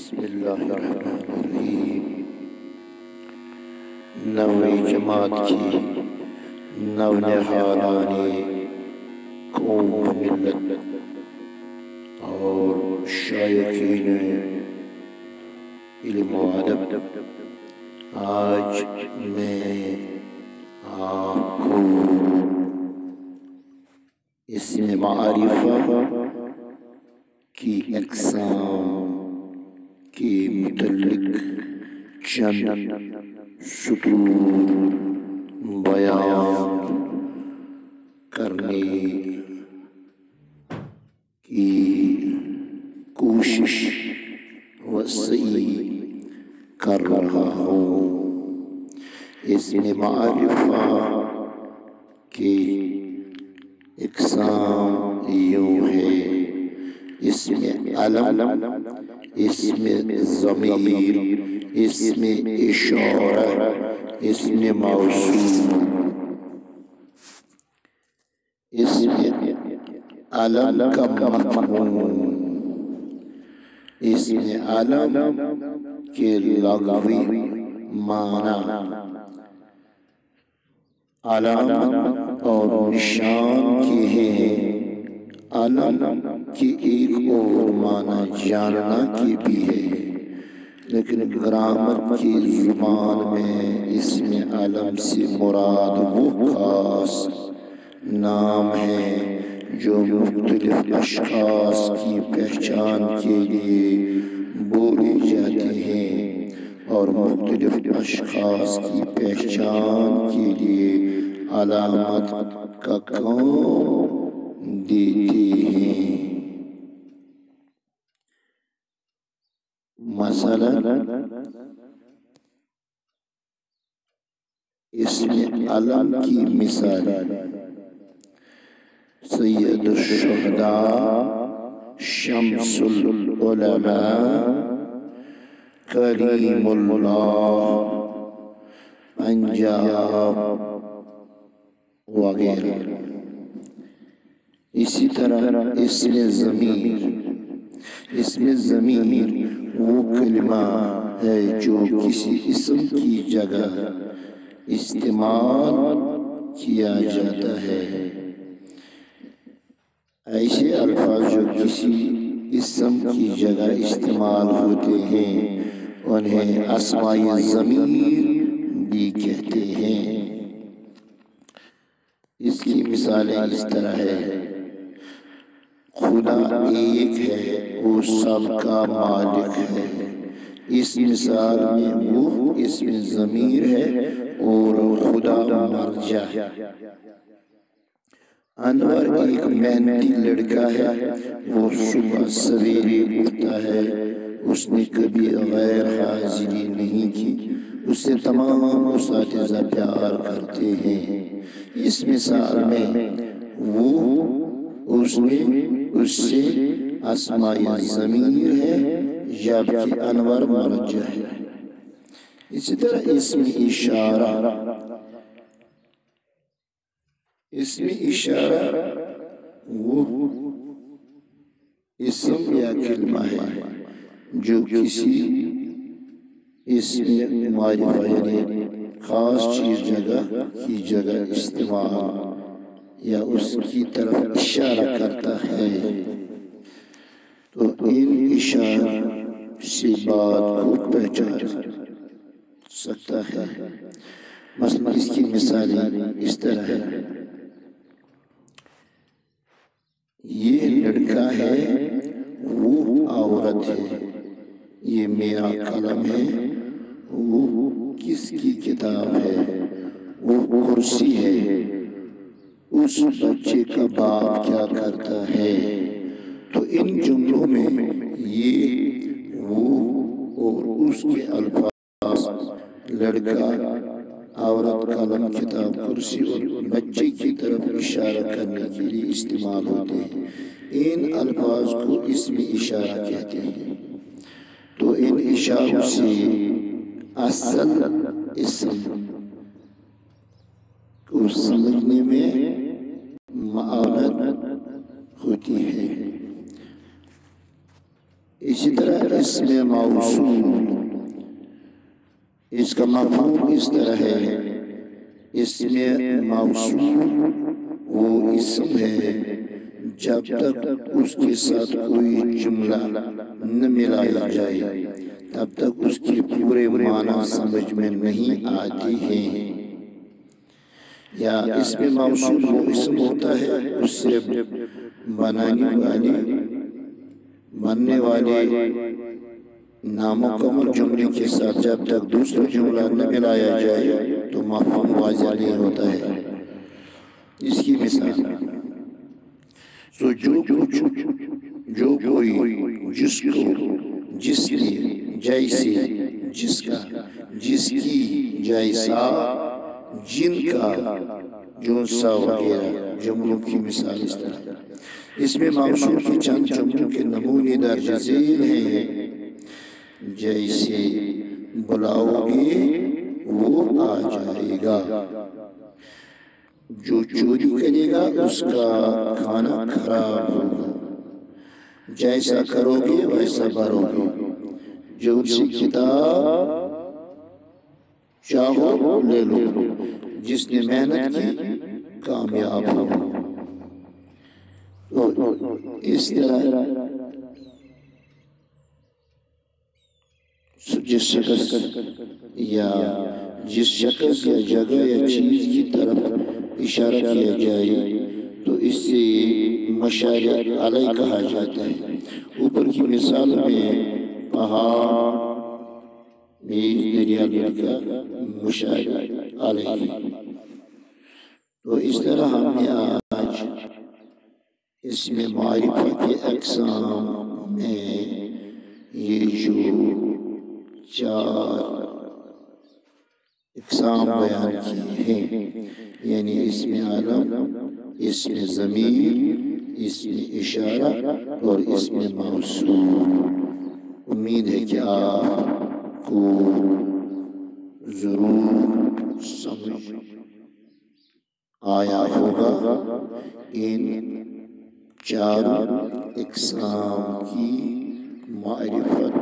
बिस्मिल्लाहिर्रहमानिर्रहीम। नवे जमात की नवनिहालाने कौम मिल्लत और शायकीन इल्म व अदब, आज मैं आपको इसमें मारिफा की अक़साम के मुतल्लिक़ चंद सुतूर बयान करने की कोशिश वसी कर रहा हूँ। इसमें मारिफा के इक़साम यूँ है: इसमें अलम, इसमें ज़मीर, इसमें इशारा, इसमें मौसूल। इसमें अलम का मफ़हूम, इसमें अलम के लग़वी माना अलामत और निशान के हैं। अलम की एक और माना जानना की भी है, लेकिन ग्रामर की ज़ुबान में इसमें अलम से मुराद वो खास नाम है जो मुख्तलिफ अशख़ास की पहचान के लिए बोले जाते हैं और मुख्तलिफ अशख़ास की पहचान के लिए अलामत का काम देते हैं। मसलन इसमें अलम की मिसाल सैयदुश्शुहदा, शम्सुल उलमा, करीमुल्लाह, पंजाब वगैरह। इसी तरह इसमें ज़मीर वो कलिमा है जो किसी इस्म की जगह इस्तेमाल किया जाता है। ऐसे अल्फाज जो किसी इस्म की जगह इस्तेमाल होते हैं उन्हें अस्माए ज़मीर भी कहते हैं। इसकी मिसालें इस तरह है: खुदा एक है, वो सबका मालिक है। इस मिसाल में वो इसमें ज़मीर है और खुदा मर्जा। अनवर एक मेहनती लड़का है, वो सुबह सवेरे उठता है, उसने कभी गैर हाजिरी नहीं की, उससे तमाम उस्ताद प्यार करते हैं। इस मिसाल में वो उससे अस्माए ज़मीर है जबकि अनवर मर्जा है। इसी तरह इसमें इशारा वो इस्म या कलिमा है जो किसी इसमें मारिफा यानी खास चीज की जगह इस्तेमाल या उसकी तरफ इशारा करता है। तो इन इशारों से बात को पहचान सकता है। मसलन इसकी मिसालें इस तरह है: ये लड़का है, वो औरत है, ये मेरा कलम है, वो किसकी किताब है, वो कुर्सी है, उस बच्चे का बाप क्या करता है। तो इन जुमलों में ये, वो और उसके अल्फाज लड़का, औरत, कलम, किताब, कुर्सी और बच्चे की तरफ इशारा करने के लिए इस्तेमाल होते हैं। इन अल्फाज को इसमें इशारा कहते हैं। तो इन इशारों से असल इस्म को समझने में मावनत होती है। इसी तरह اسم موصول، اس کا مفہوم اس طرح ہے، اسم موصول وہ اسم ہے جب تک اس کے ساتھ کوئی جملہ نہ ملایا جائے تب تک اس کی پورے معنی سمجھ میں نہیں آتی ہیں۔ یا اسم موصول وہ اسم ہوتا ہے اس سے بننے والے نامکمل جملے کے ساتھ جب تک دوسرا جملہ نہ ملایا جائے تو مفہوم واضح نہیں ہوتا ہے۔ اس کی مثال جو کوئی، جس کو، جس کی، جیسے، جس کا، جس کی، جیسا، جن کا، جون سا وغیرہ جملوں کی مثال اس طرح۔ اس میں موصول کی چند جملوں کے نمونے درج ذیل ہیں، جیسے بلاؤ گے وہ آ جائے گا، جو چوری کرے گا اس کا کھانا خراب ہوگا، جیسا کرو گے ویسا بھرو گے، جو ان سے کتاب چاہو لے لو، جس نے محنت کی کامیاب ہو۔ اس طرح جس شخص یا جگہ یا چیز کی طرف اشارہ کیا جائے تو اس سے مشار علیہ کہا جاتا ہے۔ اوپر کی مثال میں پہاڑ، میز، دریا کا مشار علیہ۔ تو اس طرح ہم نے آج اسم معرفہ کے اقسام میں یہ جو 4 اقسام بیان کیے ہیں، یعنی اسم عالم، اسم ضمیر، اسم اشارہ اور اسم موصول۔ امید ہے کہ آپ کو ضرور سمجھ آیا ہوگا ان 4 اقسام کی معرفت